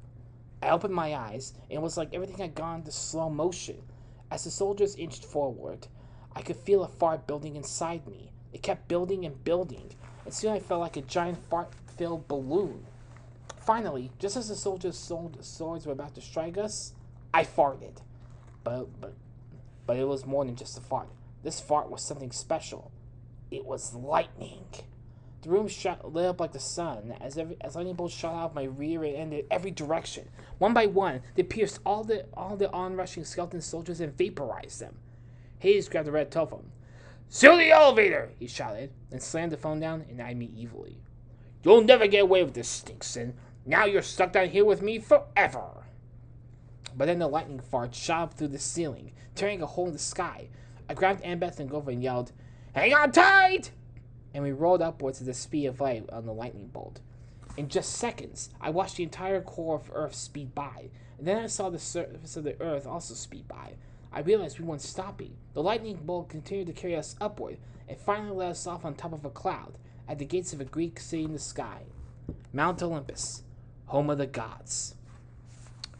I opened my eyes, and it was like everything had gone into slow motion. As the soldiers inched forward, I could feel a fart building inside me. It kept building and building, and soon I felt like a giant fart-filled balloon. Finally, just as the soldiers' swords were about to strike us, I farted. But it was more than just a fart. This fart was something special. It was lightning. The room lit up like the sun, as lightning bolts shot out of my rear end in every direction. One by one, they pierced all the onrushing skeleton soldiers and vaporized them. Hayes grabbed the red telephone. "Seal the elevator!" he shouted, and slammed the phone down and eyed me evilly. "You'll never get away with this, Stinkson. Now you're stuck down here with me forever." But then the lightning fart shot up through the ceiling, tearing a hole in the sky. I grabbed Annabeth and Grover and yelled, "Hang on tight!" And we rolled upwards at the speed of light on the lightning bolt. In just seconds, I watched the entire core of Earth speed by, and then I saw the surface of the Earth also speed by. I realized we weren't stopping. The lightning bolt continued to carry us upward, and finally let us off on top of a cloud, at the gates of a Greek city in the sky. Mount Olympus, home of the gods.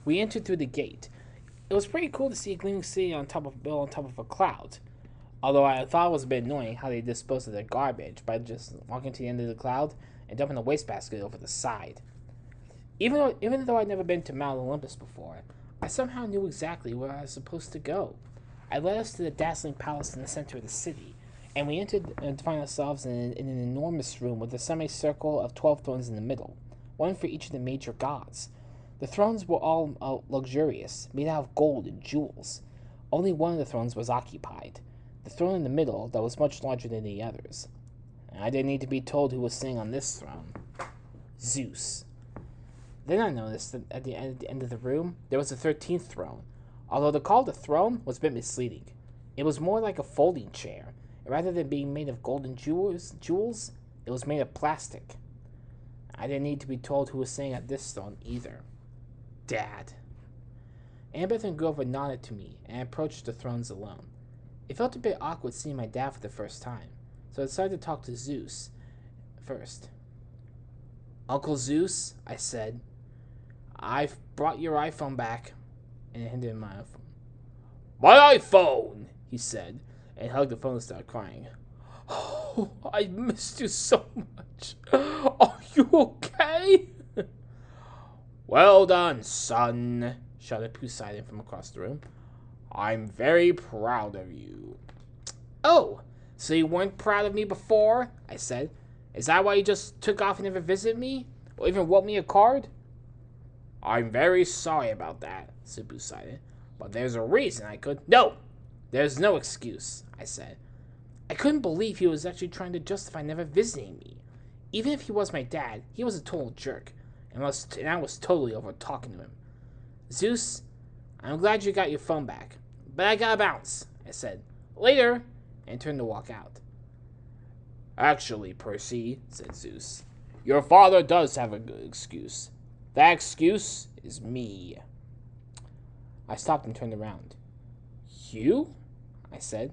We entered through the gate. It was pretty cool to see a gleaming city built on top of a cloud. Although I thought it was a bit annoying how they disposed of their garbage by just walking to the end of the cloud and dumping a wastebasket over the side. Even though I'd never been to Mount Olympus before, I somehow knew exactly where I was supposed to go. I led us to the dazzling palace in the center of the city, and we entered to find ourselves in an enormous room with a semicircle of 12 thrones in the middle, one for each of the major gods. The thrones were all luxurious, made out of gold and jewels. Only one of the thrones was occupied, the throne in the middle that was much larger than the others. I didn't need to be told who was sitting on this throne. Zeus. Then I noticed that at the end of the room, there was a 13th throne. Although the call the throne was a bit misleading. It was more like a folding chair. Rather than being made of gold and jewels, it was made of plastic. I didn't need to be told who was sitting at this throne either. Dad. Annabeth and Grover nodded to me and I approached the thrones alone. It felt a bit awkward seeing my dad for the first time, so I decided to talk to Zeus first. Uncle Zeus, I said, I've brought your iPhone back, and I handed him my iPhone. My iPhone, he said, and hugged the phone and started crying. Oh, I missed you so much. Are you okay? Well done, son, shouted Poseidon from across the room. I'm very proud of you. Oh, so you weren't proud of me before? I said. Is that why you just took off and never visited me? Or even wrote me a card? I'm very sorry about that, said Poseidon. But there's a reason I could... No! There's no excuse, I said. I couldn't believe he was actually trying to justify never visiting me. Even if he was my dad, he was a total jerk. And I was totally over talking to him. Zeus, I'm glad you got your phone back. But I gotta bounce, I said. Later, and turned to walk out. Actually, Percy, said Zeus, your father does have a good excuse. That excuse is me. I stopped and turned around. You? I said.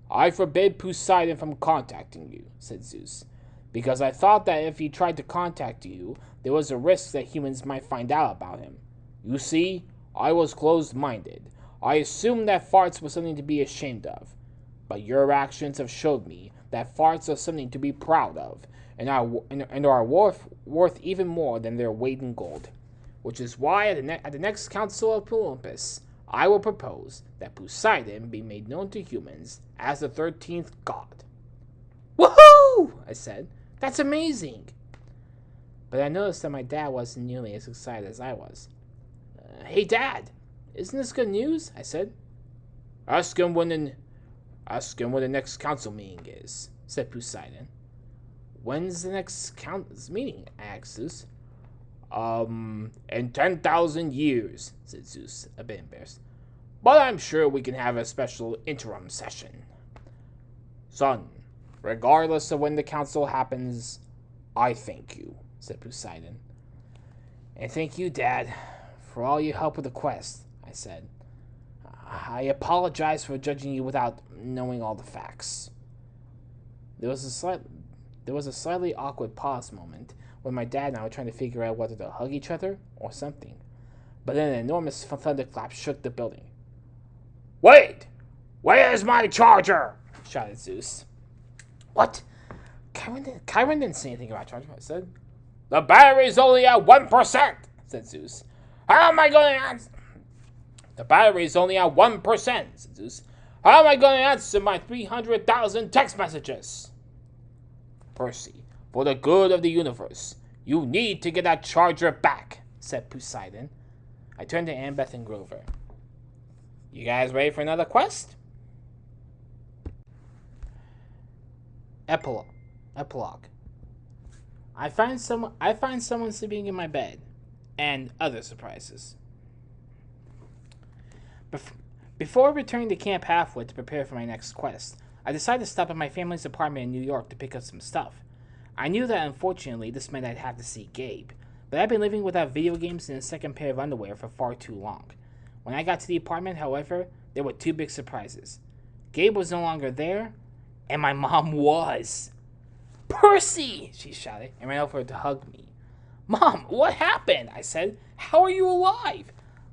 I forbid Poseidon from contacting you, said Zeus, because I thought that if he tried to contact you, there was a risk that humans might find out about him. You see, I was closed-minded. I assumed that farts was something to be ashamed of. But your actions have showed me that farts are something to be proud of, and are worth even more than their weight in gold. Which is why at the next Council of Olympus, I will propose that Poseidon be made known to humans as the 13th god. Woohoo! I said. That's amazing! But I noticed that my dad wasn't nearly as excited as I was. Hey, Dad, isn't this good news? I said. Ask him when the next council meeting is, said Poseidon. When's the next meeting? I asked Zeus. In 10,000 years, said Zeus, a bit embarrassed. But I'm sure we can have a special interim session. Son, regardless of when the council happens, I thank you, said Poseidon. And thank you, Dad, for all your help with the quest, I said. I apologize for judging you without knowing all the facts. There was a slightly awkward pause moment when my dad and I were trying to figure out whether to hug each other or something. But then an enormous thunderclap shook the building. Wait! Where's my charger? Shouted Zeus. What? Chiron didn't say anything about charger, I said. The battery's only at 1%, said Zeus. How am I going to answer? The battery's only at 1%, said Zeus. How am I going to answer my 300,000 text messages? Percy, for the good of the universe, you need to get that charger back, said Poseidon. I turned to Annabeth and Grover. You guys ready for another quest? Epilogue. I find someone sleeping in my bed, and other surprises. Before returning to Camp Halfwood to prepare for my next quest, I decided to stop at my family's apartment in New York to pick up some stuff. I knew that unfortunately this meant I'd have to see Gabe, but I'd been living without video games and a second pair of underwear for far too long. When I got to the apartment, however, there were two big surprises. Gabe was no longer there, and my mom was. Percy! She shouted and ran over to hug me. Mom, what happened? I said. How are you alive?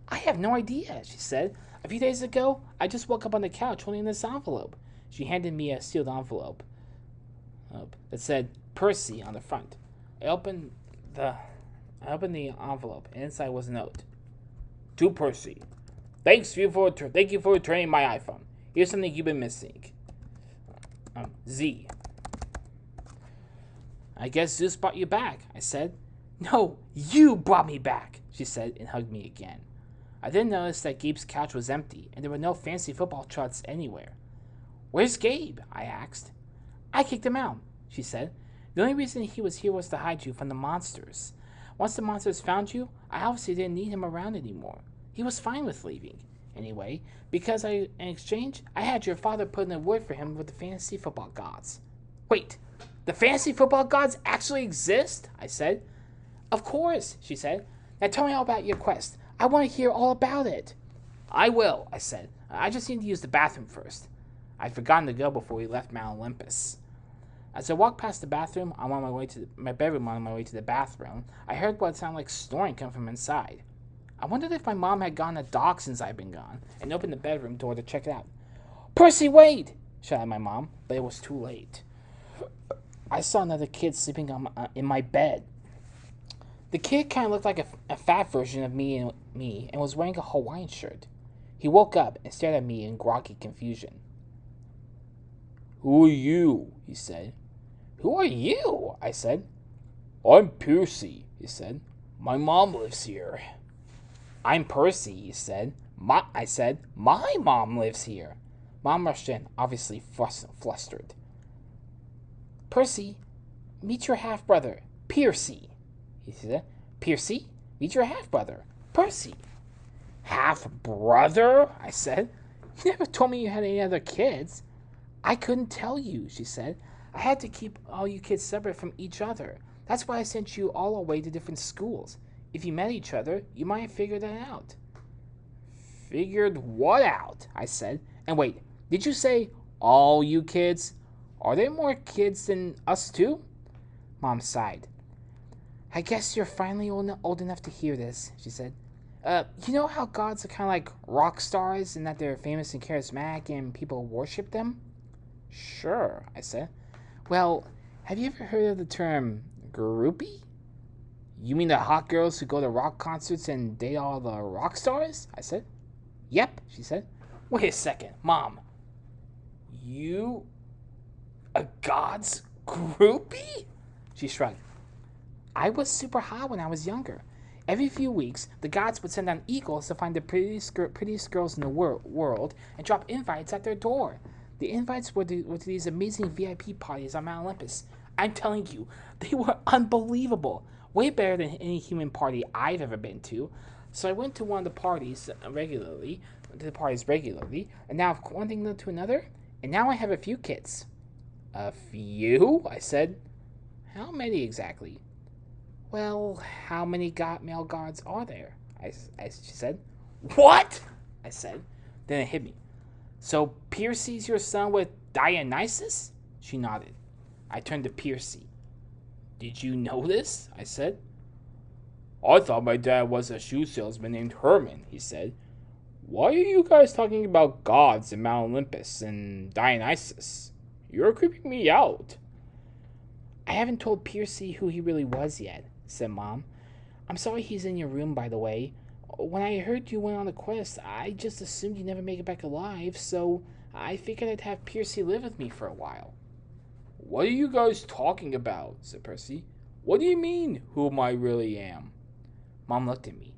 I have no idea, she said. A few days ago, I just woke up on the couch holding this envelope. She handed me a sealed envelope that said Percy on the front. I opened the envelope, and inside was a note. To Percy. Thank you for returning my iPhone. Here's something you've been missing. Z. I guess Zeus brought you back, I said. No, you brought me back, she said, and hugged me again. I then noticed that Gabe's couch was empty, and there were no fancy football shots anywhere. "Where's Gabe?" I asked. "I kicked him out," she said. "The only reason he was here was to hide you from the monsters. Once the monsters found you, I obviously didn't need him around anymore. He was fine with leaving. Anyway, because in exchange, I had your father put in a word for him with the fantasy football gods." "Wait, the fantasy football gods actually exist?" I said. "Of course," she said. "Now tell me all about your quest. I want to hear all about it." "I will," I said. "I just need to use the bathroom first." I'd forgotten to go before we left Mount Olympus. As I walked past the bathroom, I'm on my way to my bedroom on my way to the bathroom, I heard what sounded like snoring come from inside. I wondered if my mom had gone to dock since I'd been gone, and opened the bedroom door to check it out. "Percy, wait!" shouted my mom, but it was too late. I saw another kid sleeping in my bed. The kid kind of looked like a fat version of me and was wearing a Hawaiian shirt. He woke up and stared at me in groggy confusion. "Who are you?" he said. "Who are you?" I said. "I'm Percy," he said. "My mom lives here." "I'm Percy," he said. I said, "My mom lives here." Mom rushed in, obviously flustered. "Percy, meet your half-brother, Percy," he said. "Percy, meet your half-brother, Percy." "Half-brother?" I said. "You never told me you had any other kids." "I couldn't tell you," she said. "I had to keep all you kids separate from each other. That's why I sent you all away to different schools. If you met each other, you might have figured that out." "Figured what out?" I said. "And wait, did you say all you kids? Are there more kids than us too?" Mom sighed. "I guess you're finally old enough to hear this," she said. You know how gods are kind of like rock stars and that they're famous and charismatic and people worship them?" "Sure," I said. "Well, have you ever heard of the term groupie?" "You mean the hot girls who go to rock concerts and date all the rock stars?" I said. "Yep," she said. "Wait a second, Mom. You a god's groupie?" She shrugged. "I was super hot when I was younger. Every few weeks, the gods would send down eagles to find the prettiest girls in the world and drop invites at their door. The invites were to these amazing VIP parties on Mount Olympus. I'm telling you, they were unbelievable. Way better than any human party I've ever been to. So I went to one of the parties regularly, and now one thing led to another, and now I have a few kids." "A few?" I said. "How many exactly?" "Well, how many male gods are there?" She said. "What?" I said. Then it hit me. "So Percy's your son with Dionysus?" She nodded. I turned to Percy. "Did you know this?" I said. "I thought my dad was a shoe salesman named Herman," he said. "Why are you guys talking about gods in Mount Olympus and Dionysus? You're creeping me out." "I haven't told Percy who he really was yet," said Mom. "I'm sorry he's in your room, by the way. When I heard you went on a quest, I just assumed you'd never make it back alive, so I figured I'd have Percy live with me for a while." "What are you guys talking about?" said Percy. "What do you mean, whom I really am?" Mom looked at me.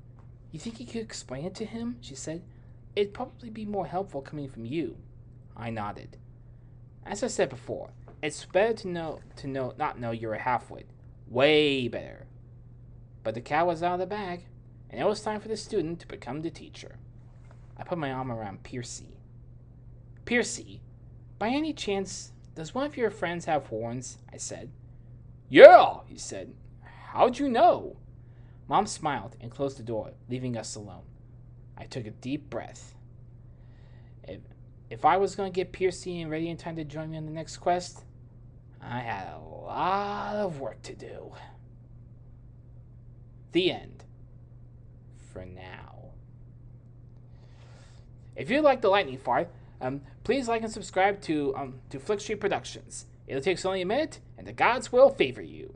"You think you could explain it to him?" she said. "It'd probably be more helpful coming from you." I nodded. "As I said before, it's better to not know you're a halfwit. Way better." But the cat was out of the bag, and it was time for the student to become the teacher. I put my arm around Percy. "Percy, by any chance, does one of your friends have horns?" I said. "Yeah," he said. "How'd you know?" Mom smiled and closed the door, leaving us alone. I took a deep breath. If I was going to get Percy ready in time to join me on the next quest, I had a lot of work to do. The end. For now. If you like the lightning fart, please like and subscribe to Flick Street Productions. It'll take only a minute, and the gods will favor you.